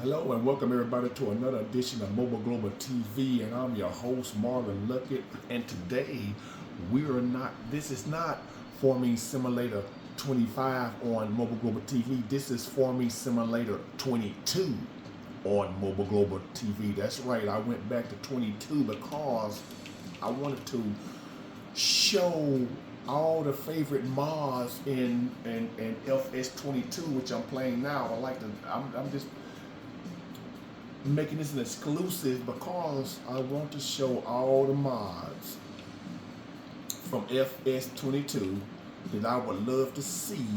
Hello and welcome everybody to another edition of Mobile Global TV, and I'm your host Marlon Luckett. And today this is not Farming Simulator 25 on Mobile Global TV. This is Farming Simulator 22 on Mobile Global TV. That's right, I went back to 22 because I wanted to show all the favorite mods in FS22, which I'm playing now. I'm just making this an exclusive because I want to show all the mods from FS22 that I would love to see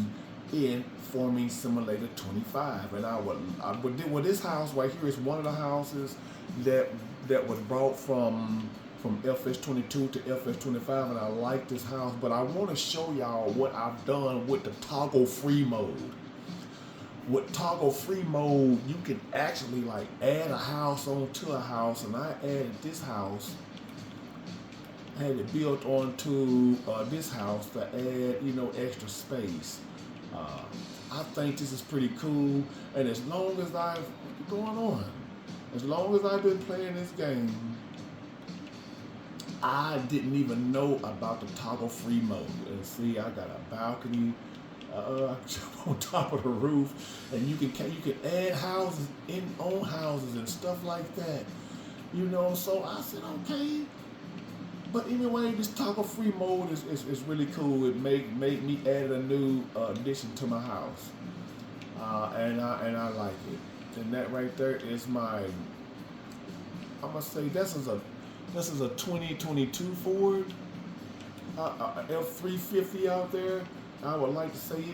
in Farming Simulator 25. And well, this house right here is one of the houses that was brought from FS22 to FS25, and I like this house, but I want to show y'all what I've done with the toggle free mode. With toggle free mode, you can actually like add a house onto a house, and I added this house. I had it built onto this house to add, extra space. I think this is pretty cool, and as long as I've been playing this game, I didn't even know about the toggle free mode. And see, I got a balcony. I jump on top of the roof, and you can add houses on houses and stuff like that. So I said okay. But anyway, this toggle free mode is really cool. It made me add a new addition to my house, and I like it. And that right there is my. I'm gonna say this is a 2022 Ford F350 out there. I would like to see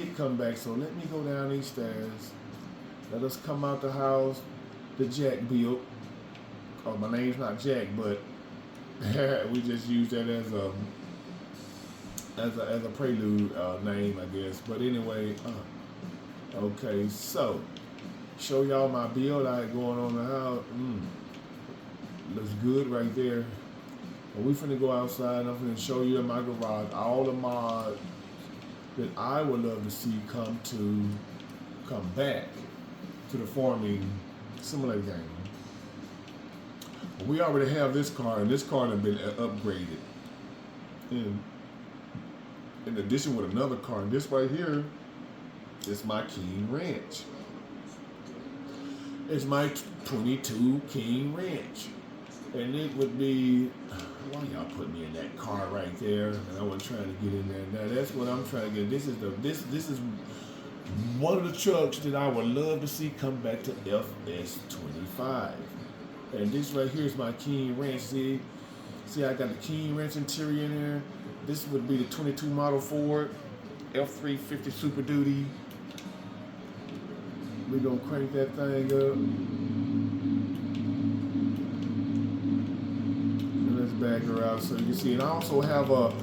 it come back. So let me go down these stairs. Let us come out the house. The Jack built. Oh, my name's not Jack, but we just use that as a prelude name, I guess. But anyway, okay. So show y'all my build I had going on in the house. Looks good right there. But we finna go outside, and I'm finna show you in my garage all the mods that I would love to see come back to the Farming Simulator game. But we already have this car, and this car has been upgraded in addition with another car. And this right here is my King Ranch. It's my 22 King Ranch. And it would be, why y'all put me in that car right there? And I wasn't trying to get in there. Now that's what I'm trying to get. This is one of the trucks that I would love to see come back to FS25. And this right here is my King Ranch. See, I got the King Ranch interior in there. This would be the 22 model Ford F350 Super Duty. We're gonna crank that thing up. Back her out so you can see. And I also have a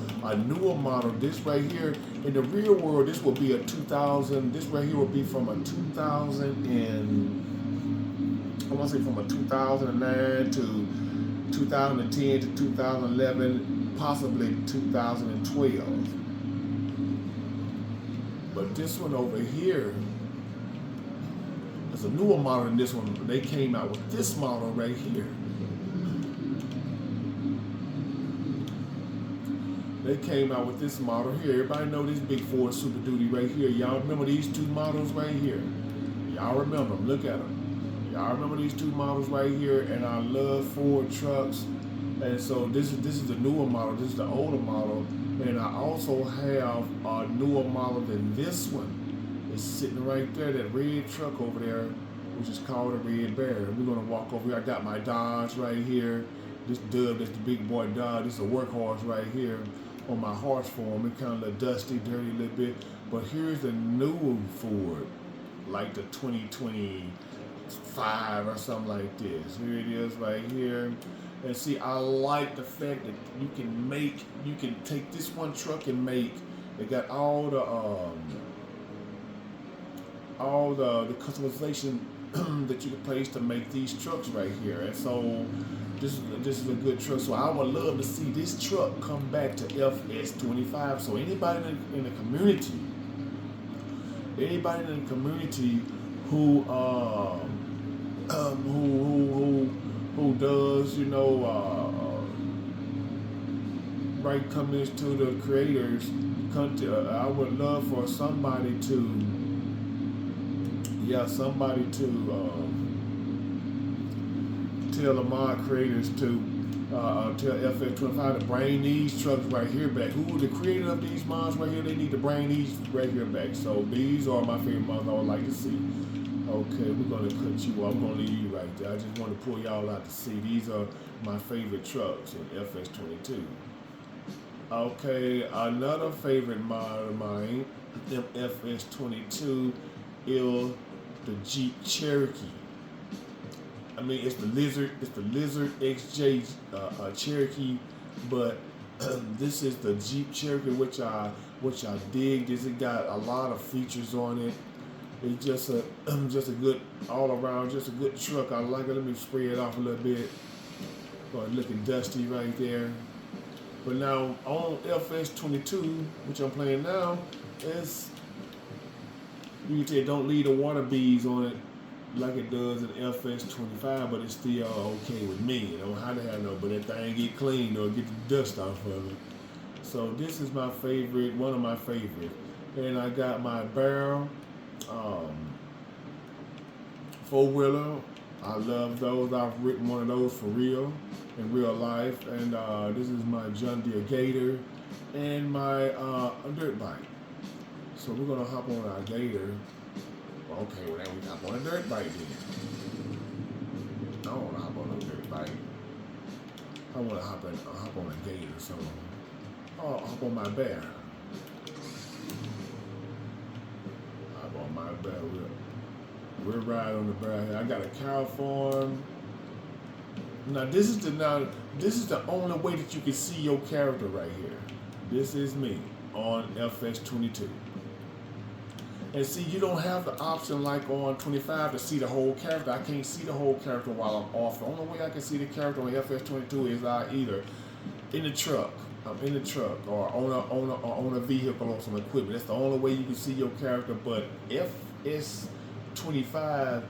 newer model. This right here in the real world, this will be a 2000. This right here will be from a 2000 and I want to say from a 2009 to 2010 to 2011, possibly 2012. But this one over here is a newer model than this one. They came out with this model right here. They came out with this model here. Everybody know this big Ford Super Duty right here. Y'all remember these two models right here? Y'all remember them. Look at them. Y'all remember these two models right here? And I love Ford trucks. And so this is the newer model. This is the older model. And I also have a newer model than this one. It's sitting right there, that red truck over there, which is called a Red Bear. We're gonna walk over here. I got my Dodge right here. This Dub, that's the big boy Dodge. This is a workhorse right here. On my horse form, it kind of look dusty, dirty a little bit. But here's the new Ford, like the 2025 or something like this. Here it is right here. And see, I like the fact that you can take this one truck and make, it got all the customization that you can place to make these trucks right here. And so this is a good truck. So I would love to see this truck come back to FS25. So anybody in the community who who does, write comments to the creators. I would love for somebody to, tell the mod creators to tell FS25 to bring these trucks right here back. Who are the creator of these mods right here? They need to bring these right here back. So these are my favorite mods I would like to see. Okay, we're gonna cut you off. I'm gonna leave you right there. I just want to pull y'all out to see. These are my favorite trucks in FS22. Okay, another favorite mod of mine in FS22 is the Jeep Cherokee. I mean, it's the Lizard XJ Cherokee, but this is the Jeep Cherokee, which I dig. This it got a lot of features on it. It's just a good all around, just a good truck. I like it. Let me spray it off a little bit. Looking dusty right there. But now on FS22, which I'm playing now, is you can tell don't leave the water beads on it like it does in FS25, but it's still okay with me. You don't have to have no, but that thing get clean or get the dust off of it. So this is my favorite, one of my favorites. And I got my barrel, 4-wheeler. I love those. I've written one of those for real, in real life. And this is my John Deere Gator and my dirt bike. So we're gonna hop on our Gator. Okay, well then we hop on a dirt bike then. I don't wanna hop on a dirt bike. I wanna hop on a Gator, so I'll hop on my bear. Hop on my bear. We're riding on the bear here. I got a cow farm. Now this is the only way that you can see your character right here. This is me on FS22. And see, you don't have the option like on 25 to see the whole character. I can't see the whole character while I'm off. The only way I can see the character on FS22 is I either in the truck, I'm in the truck, or on a vehicle or some equipment. That's the only way you can see your character. But FS25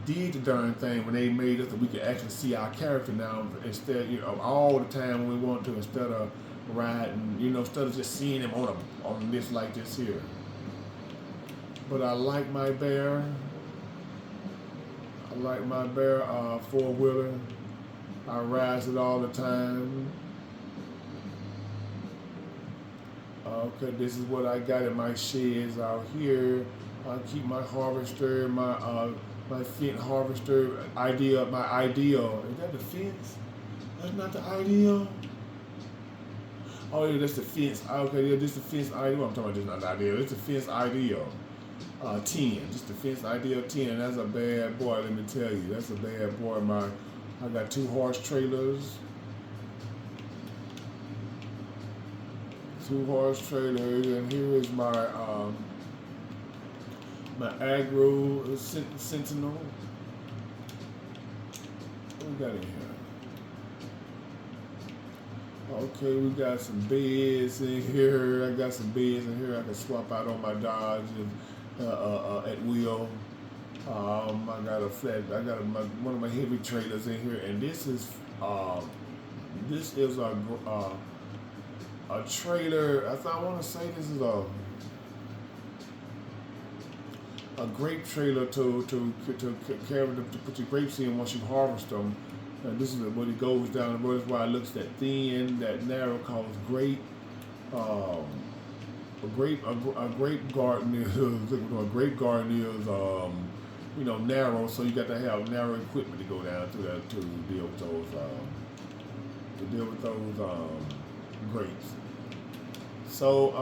did the darn thing when they made it that we could actually see our character now instead, all the time when we want to, instead of riding, instead of just seeing him on this like this here. But I like my bear. I like my bear 4-wheeler. I ride it all the time. Okay, this is what I got in my sheds out here. I keep my harvester, my Fendt harvester, Ideal. Is that the fence? That's not the Ideal. Oh yeah, that's the fence. Okay, yeah, this is the fence Ideal. I'm talking about this not the Ideal. It's the fence Ideal. 10, just the fence Ideal 10. That's a bad boy, let me tell you. That's a bad boy. I got 2 horse trailers. 2 horse trailers, and here is my Agro Sentinel. What we got in here? Okay, we got some beds in here. I got some beds in here I can swap out on my Dodge at will. I got one of my heavy trailers in here, and this is a trailer. I want to say this is a grape trailer to carry to put your grapes in once you harvest them. And this is what it goes down the road. That's why it looks that thin, that narrow, called grape. A grape garden is narrow, so you got to have narrow equipment to go down through that to deal with those grapes. So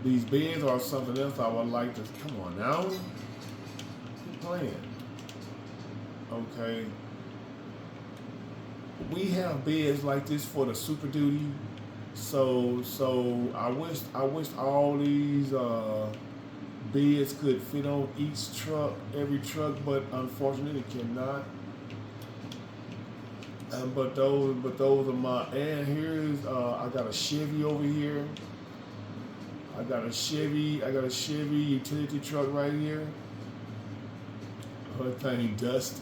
these beds are something else I would like to. Come on now, keep playing. Okay, we have beds like this for the Super Duty. So I wish all these beds could fit on each truck, every truck, but unfortunately it cannot. But those are my. And here's I got a Chevy over here. I got a Chevy utility truck right here. Her thing dusty.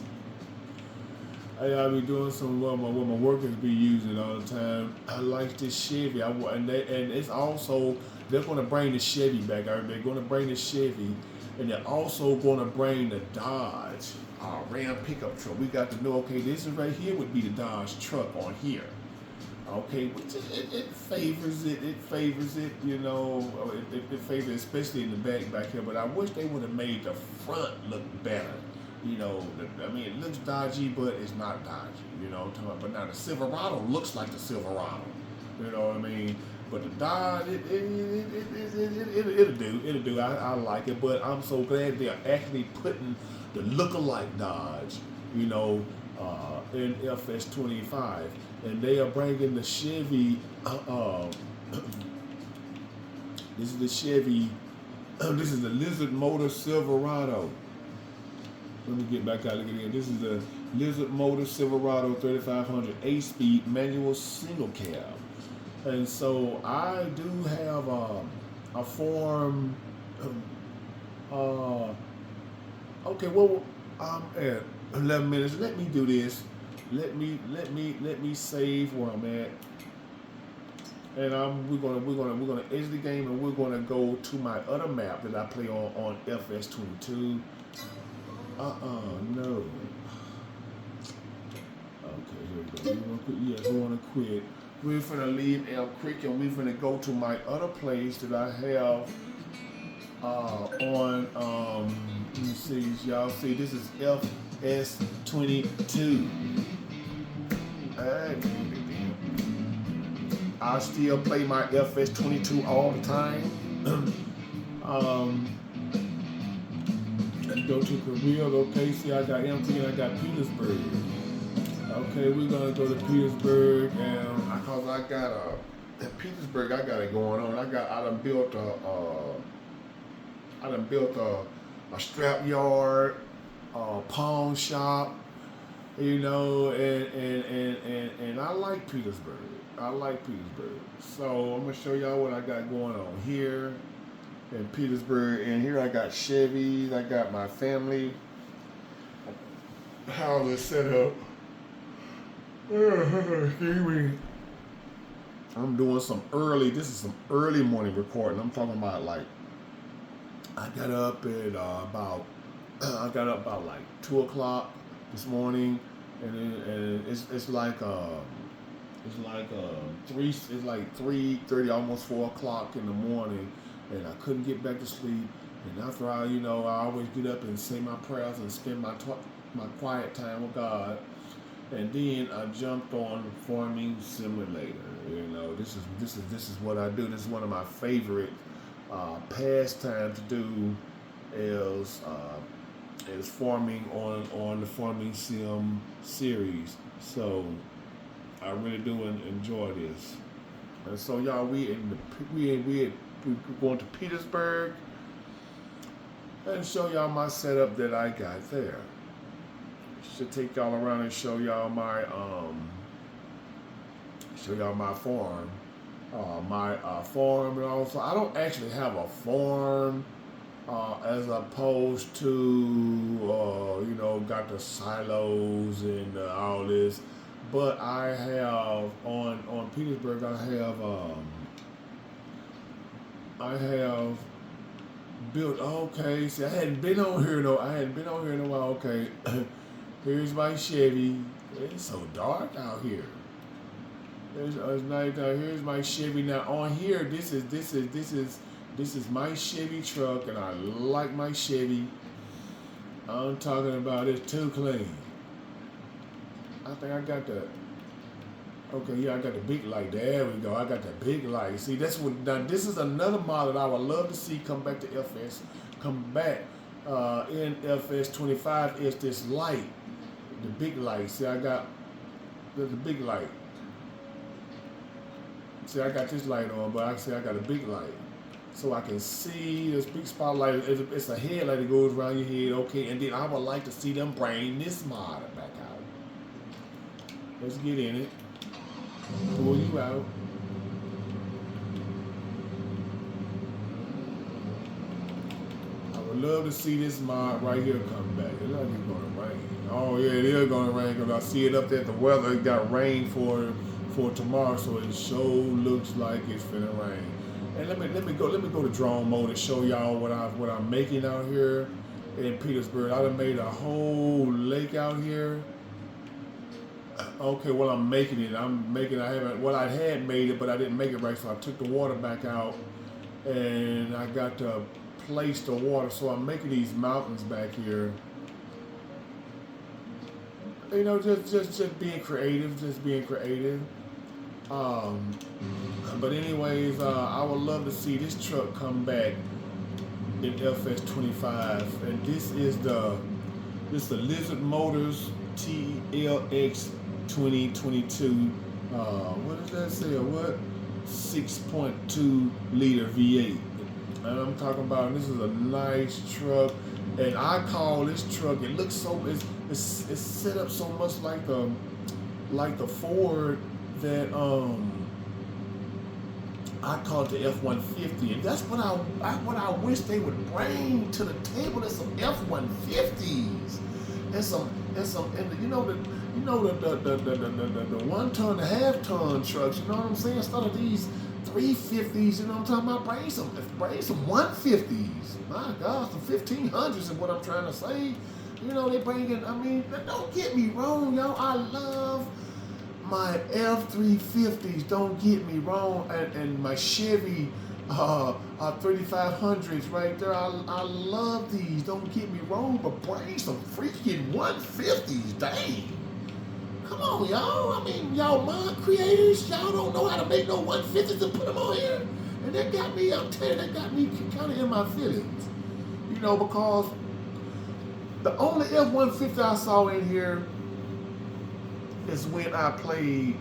I be doing some what my workers be using all the time. I like this Chevy. And it's also they're gonna bring the Chevy back. They're gonna bring the Chevy, and they're also gonna bring the Dodge Ram pickup truck. We got to know, okay, this is right here would be the Dodge truck on here. Okay, which it favors it. It favors it, you know. It favors it, especially in the back here. But I wish they would have made the front look better. You know, I mean, it looks dodgy, but it's not dodgy. You know what I'm talking about? But now the Silverado looks like the Silverado. You know what I mean? But the Dodge, it'll do. I like it, but I'm so glad they're actually putting the look-alike Dodge, you know, in FS25, and they are bringing the Chevy. This is the Chevy. This is the Lizard Motor Silverado. Let me get back out again. This is the Lizard Motor Silverado 3500 8-speed manual single cab. And so I do have a form. Okay, well, I'm at 11 minutes. Let me do this. Let me save where I'm at. And we're gonna exit the game, and we're gonna go to my other map that I play on FS22. No. Okay, here we go. We want to quit. We're finna leave Elm Creek, and we're finna go to my other place that I have on. Let me see, y'all see. This is FS22. I still play my FS22 all the time. Go to Korea. Okay, see, I got MT and I got Petersburg. Okay, we're gonna go to Petersburg, and because I got at Petersburg, I got it going on. I done built a strap yard, a pawn shop, you know, and I like Petersburg. I like Petersburg. So I'm gonna show y'all what I got going on here in Petersburg. And here I got Chevys. I got my family. How is it set up? Excuse me. I'm doing some early. This is some early morning recording. I'm talking about like I got up at about like 2 o'clock this morning, and it's like 3:30, almost 4 o'clock in the morning, and I couldn't get back to sleep. And after I always get up and say my prayers and spend my quiet time with God. And then I jumped on the farming simulator. You know, this is what I do. This is one of my favorite pastime to do is farming on the farming sim series. So I really do enjoy this. And so y'all, we're going to Petersburg and show y'all my setup that I got there. Should take y'all around and show y'all my farm. Farm, and also I don't actually have a farm as opposed to got the silos and all this, but I have on Petersburg I have built. Okay, see, I hadn't been on here in a while. Okay. Here's my Chevy. It's so dark out here. It's night out. Here's my Chevy. Now on here, this is my Chevy truck, and I like my Chevy. I'm talking about it too clean. I think I got the. Okay, yeah, I got the big light. There we go. I got the big light. See, that's what. Now this is another model that I would love to see come back to FS. Come back in FS25 is this light. The big light. See, there's a big light. See, I got this light on, but I got a big light. So I can see this big spotlight. It's a headlight that goes around your head, okay? And then I would like to see them bring this mod back out. Let's get in it. Pull you out. I would would love to see this mod right here come back. It's like it's gonna rain. Oh yeah, it is gonna rain because I see it up there. The weather it got rain for tomorrow, so it sure looks like it's finna rain. And let me go to drone mode and show y'all what I'm making out here in Petersburg. I done made a whole lake out here. Okay, well I'm making it. I had made it, but I didn't make it right, so I took the water back out, and I got to place the water. So I'm making these mountains back here. You know, just being creative, But anyways, I would love to see this truck come back in FS25, and this is the Lizard Motors TLX 2022. What does that say? What? 6.2 liter V8. And I'm talking about this is a nice truck, and I call this truck. It looks so it's set up so much like the Ford that I call it the F-150, and that's what I wish they would bring to the table. Is some F-150s and you know the 1 ton, the half ton trucks. You know what I'm saying? Instead of these 350s, you know what I'm talking about? Bring some 150s. My God, some 1500s is what I'm trying to say. You know, they bring in. I mean, don't get me wrong, y'all. I love my F-350s, don't get me wrong, and my Chevy 3500s right there. I love these, don't get me wrong, but bring some freaking 150s, dang. Come on, y'all. I mean, y'all mod creators, y'all don't know how to make no 150s and put them on here. And that got me, I'm telling you, that got me kind of in my feelings. You know, because the only F-150 I saw in here is when I played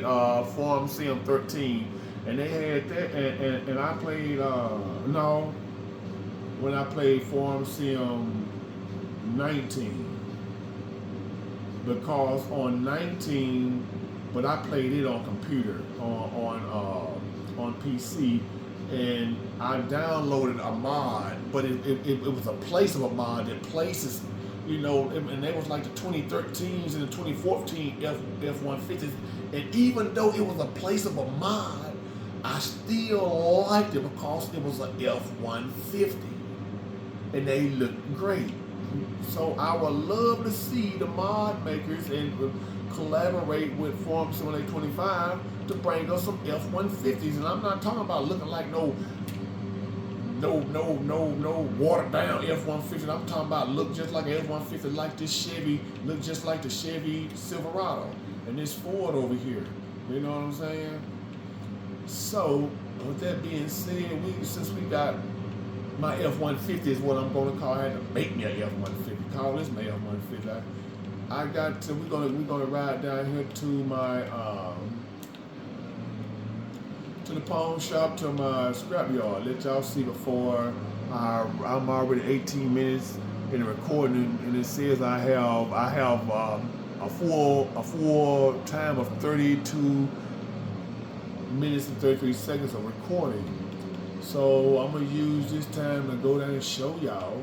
Farm Sim 13, and they had that, and I played when I played Farm Sim 19, because on 19, but I played it on computer on PC, and I downloaded a mod, but it was a place of a mod that places. You know, and they was like the 2013s and the 2014 F-150s. And even though it was a place of a mod, I still liked it because it was an F-150. And they looked great. So I would love to see the mod makers and collaborate with Farm Simulator 25 to bring us some F-150s. And I'm not talking about looking like no watered down F-150. I'm talking about look just like an F-150, like this Chevy, look just like the Chevy Silverado and this Ford over here. You know what I'm saying? So with that being said, since we got my F-150 is what I'm going to call. I had to make me an F-150. Call this my F-150. I got to. We're gonna ride down here to my to the pawn shop, to my scrapyard. Let y'all see before I'm already 18 minutes in the recording, and it says I have a full time of 32 minutes and 33 seconds of recording. So I'm gonna use this time to go down and show y'all.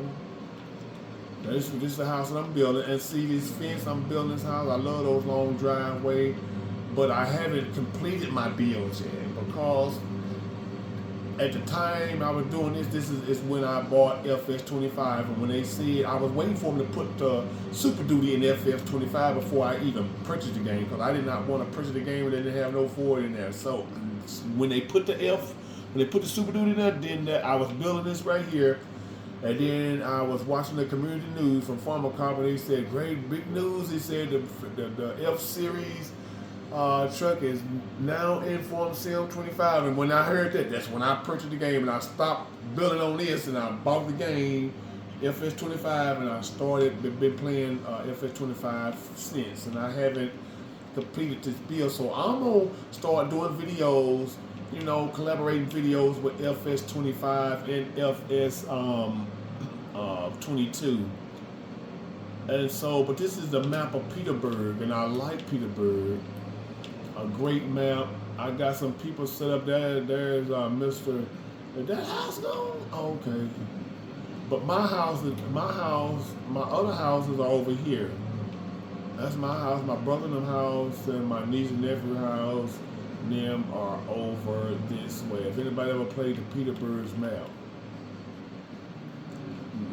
This is the house that I'm building, and see this fence I'm building this house. I love those long driveway, but I haven't completed my build yet because at the time I was doing this is when I bought FS25, and when they said I was waiting for them to put the Super Duty in FS25 before I even purchased the game, because I did not want to purchase the game and they didn't have no Ford in there. So when they put the Super Duty in there, then I was building this right here. And then I was watching the community news from Farmer Company. He said, great big news. He said the F-Series truck is now in Farm Sim 25. And when I heard that, that's when I purchased the game. And I stopped building on this, and I bought the game, FS25, and I been playing FS25 since. And I haven't completed this build. So I'm going to start doing videos, you know, collaborating videos with FS25 and FS 22. And so, but this is the map of Petersburg, and I like Petersburg. A great map. I got some people set up there. There's Mr. Is that house gone? Okay. But my other houses are over here. That's my house, my brother and them house, and my niece and nephew house. Them are over this way. If anybody ever played the Peterbird's map,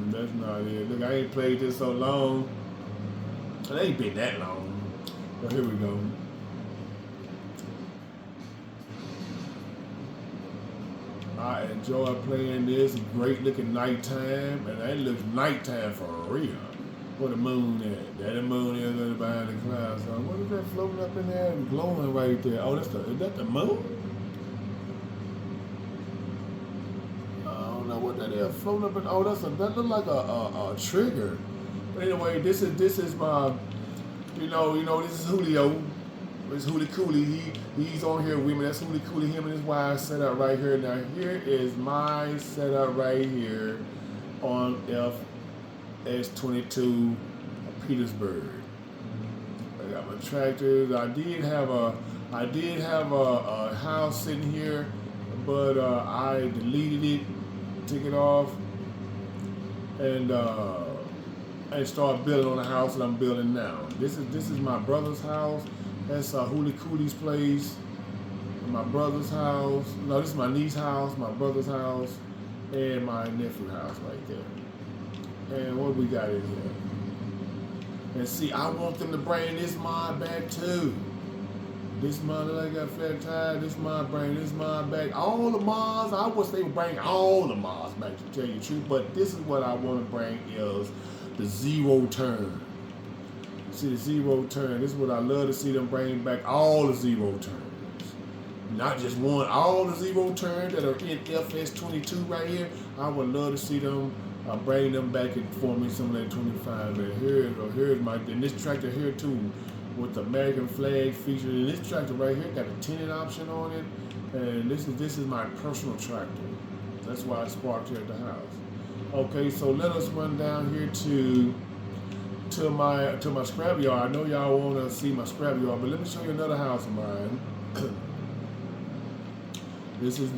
that's not it. Look, I ain't played this so long. It ain't been that long. But here we go. I enjoy playing this. Great looking nighttime, and that looks nighttime for real. Where the moon at? There the moon is behind the clouds. So what is that floating up in there and glowing right there? Oh, is that the moon? I don't know what that is floating up in. Oh, that looks like a trigger. But anyway, this is my, this is Julio. It's Hoolie Coolie. He's on here with me. That's Hoolie Coolie. Him and his wife set up right here. Now here is my setup right here on FS22 Petersburg. I got my tractors. I did have a house sitting here, but I deleted it, took it off, and started building on the house that I'm building now. This is my brother's house. That's Hoolie Coolie's place. My brother's house. No, this is my niece's house, my brother's house, and my nephew's house right there. And what we got in here? And see, I want them to bring this mod back too. This mod that I got flat tire, this mod bring this mod back. All the mods, I wish they would bring all the mods back, to tell you the truth, but this is what I want to bring is the zero turn. See, the zero turn, this is what I love to see them bring back, all the zero turns. Not just one, all the zero turns that are in FS22 right here. I would love to see them bring them back and Forming Simulator 25. And here's my, and this tractor here too, with the American flag featured. And this tractor right here got a tinted option on it. And this is my personal tractor. That's why it's parked here at the house. Okay, so let us run down here to my scrapyard. I know y'all want to see my scrapyard, but let me show you another house of mine. This is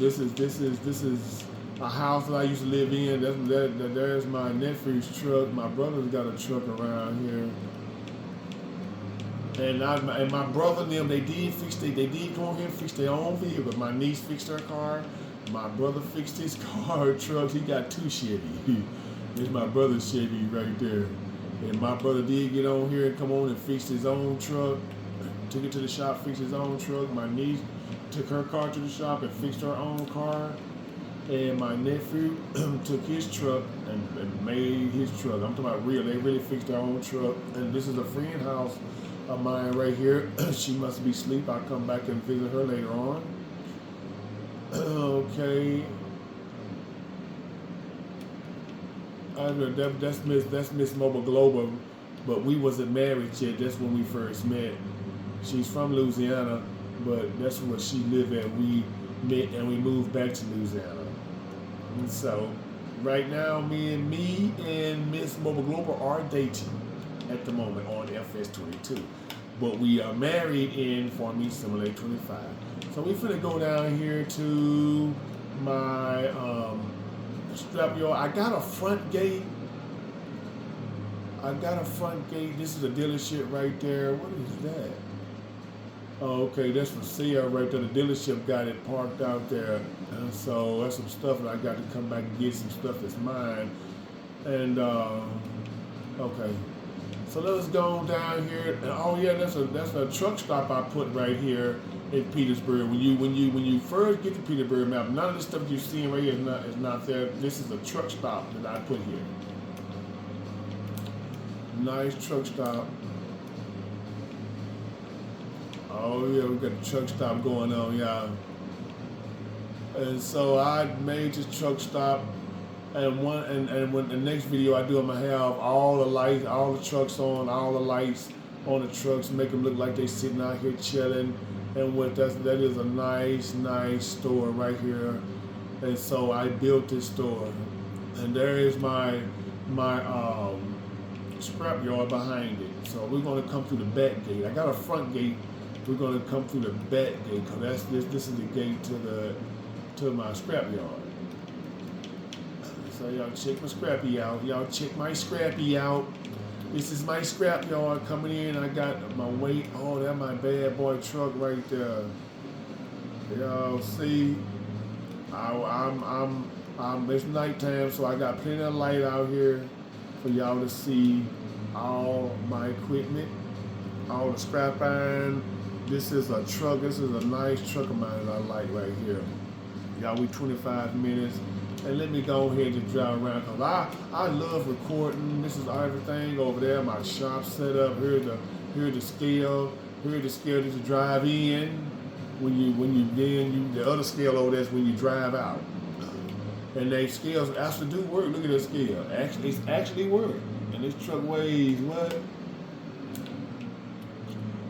a house that I used to live in. There's my nephew's truck. My brother's got a truck around here. And my brother and them, they did go on here and fix their own vehicle. My niece fixed her car. My brother fixed his car, trucks. He got two Chevy. There's my brother's Chevy right there. And my brother did get on here and come on and fix his own truck. Took it to the shop, fixed his own truck. My niece took her car to the shop and fixed her own car. And my nephew took his truck and made his truck. I'm talking about real. They really fixed their own truck. And this is a friend house of mine right here. She must be asleep. I'll come back and visit her later on. Okay. That's Miss Mobile Global, but we wasn't married yet. That's when we first met. She's from Louisiana, but that's where she lived at. We met and we moved back to Louisiana. And so, right now, me and Miss Mobile Global are dating at the moment on FS22, but we are married in Forming Simulator 25. So we finna go down here to my strap yard. I got a front gate. This is a dealership right there. What is that? Oh, okay, that's for sale right there. The dealership got it parked out there. And so that's some stuff that I got to come back and get some stuff that's mine. And okay. So let's go down here. And oh yeah, that's a truck stop I put right here in Petersburg. When you first get the Petersburg map, none of the stuff you're seeing right here is not there. This is a truck stop that I put here. Nice truck stop. Oh yeah, we got a truck stop going on, y'all. And so I made this truck stop, and when the next video I do, I'm gonna have all the lights, all the trucks on, all the lights on the trucks, make them look like they sitting out here chilling. And that is a nice store right here. And so I built this store, and there is my scrap yard behind it. So we're gonna come through the back gate. I got a front gate. We're gonna come through the back gate because this is the gate to my scrap yard. So y'all check my scrappy out. Y'all check my scrappy out. This is my scrap yard coming in. I got my weight. Oh, that's my bad boy truck right there. Y'all see? It's nighttime, so I got plenty of light out here for y'all to see all my equipment, all the scrap iron. This is a truck. This is a nice truck of mine that I like right here. Y'all, we 25 minutes. And let me go ahead and drive around, because I love recording. This is everything over there. My shop set up. Here's the scale. Here's the scale to drive in. The other scale over there is when you drive out. And they scales actually do work. Look at this scale. It's actually work. And this truck weighs what?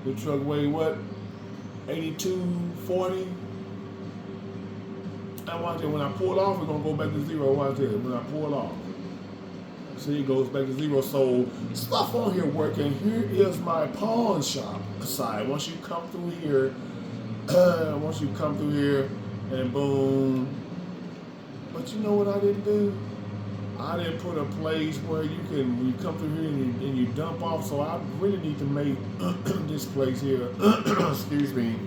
The truck weighs what? 8240. And watch it. When I pull off, we're gonna go back to zero. Watch it. When I pull off, see, it goes back to zero. So stuff on here working. Here is my pawn shop side. Once you come through here, and boom. But you know what I didn't do? I didn't put a place where you come through here and you dump off. So I really need to make this place here. Excuse me.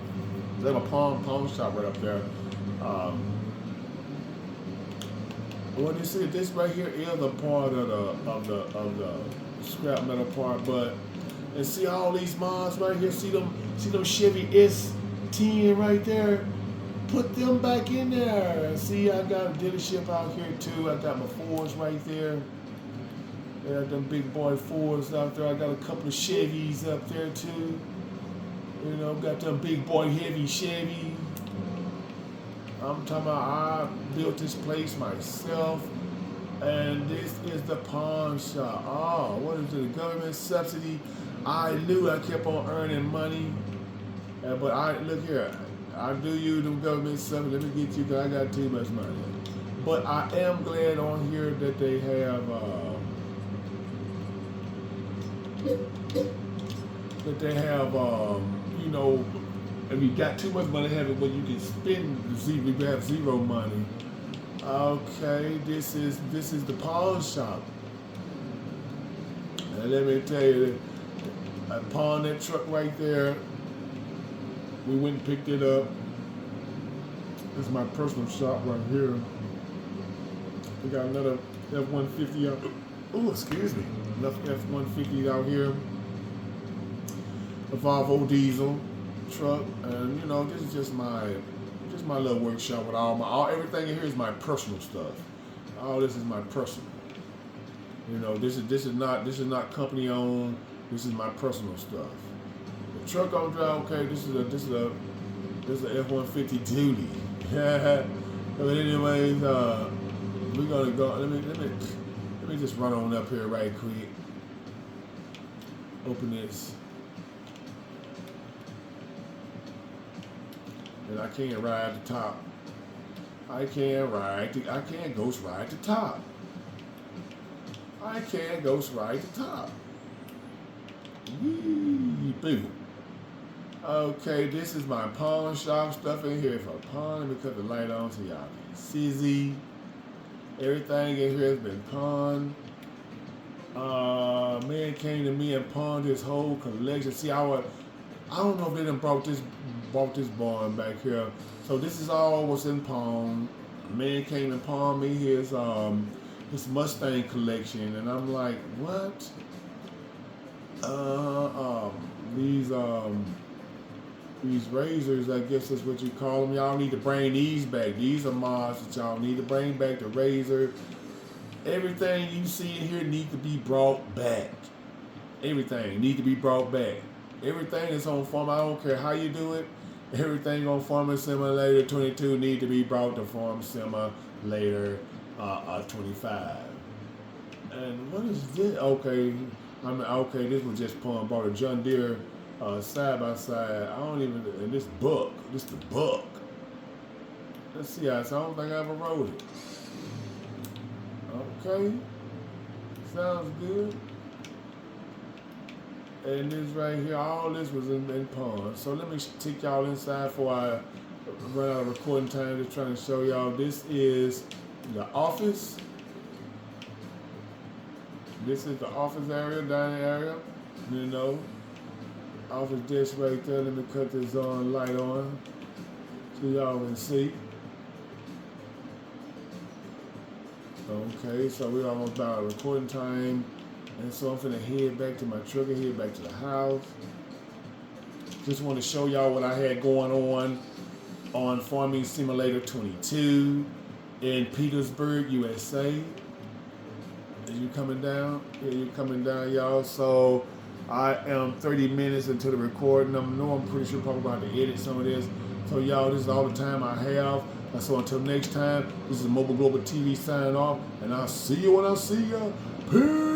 There's a pawn shop right up there. Well, you see, this right here is a part of the scrap metal part, but and see all these mods right here. See them Chevy S10 right there. Put them back in there. See, I got a dealership out here too. I got my Fords right there. I got them big boy Fords out there. I got a couple of Chevys up there too. You know, got them big boy heavy Chevy. I'm talking about I built this place myself, and this is the pawn shop. Oh, what is it? The government subsidy? I knew I kept on earning money, but look here. I do use them government subsidy. Let me get you, because I got too much money. But I am glad on here that they have you know. If you got too much money, have it where you can spend zero. You have zero money. Okay, this is the pawn shop. And let me tell you, I pawned that truck right there. We went and picked it up. This is my personal shop right here. We got another F-150 out. Oh, excuse me. Another F-150 out here. A Volvo diesel truck, and you know, this is just my little workshop with everything in here is my personal stuff. All this is my personal. You know, this is not company owned. This is my personal stuff. The truck I'm driving, okay, this is a F-150 duty. But anyways, we're gonna go. Let me just run on up here right quick. Open this. And I can't ride the top. I can't ghost ride the top. I can't ghost ride the top. Boo. Okay, this is my pawn shop stuff in here for pawn. Let me cut the light on so y'all can see. Everything in here has been pawned. Man came to me and pawned his whole collection. See, I don't know if they done brought this barn back here. So this is all what's in pawn. Man came and pawned me his Mustang collection, and I'm like, what? These razors, I guess that's what you call them. Y'all need to bring these back. These are mods that y'all need to bring back. The razor. Everything you see in here needs to be brought back. Everything needs to be brought back. Everything that's on Farm, I don't care how you do it. Everything on Farm Simulator 22 need to be brought to Farm Simulator 25. And what is this? Okay, this was just pawn. Bought a John Deere side by side. I don't even. And this the book. Let's see. I don't think I ever wrote it. Okay, sounds good. And this right here, all this was in pawn. So let me take y'all inside before I run out of recording time. Just trying to show y'all. This is the office. This is the office area, dining area. You know, office desk right there. Let me cut this light on so y'all can see. Okay, so we're almost about recording time. And so I'm finna head back to my truck and head back to the house. Just want to show y'all what I had going on Farming Simulator 22 in Petersburg, USA. Are you coming down? Yeah, you coming down, y'all. So I am 30 minutes into the recording. I'm pretty sure probably about to edit some of this. So y'all, this is all the time I have. So until next time, this is Mobile Global TV signing off, and I'll see you when I see you. Peace.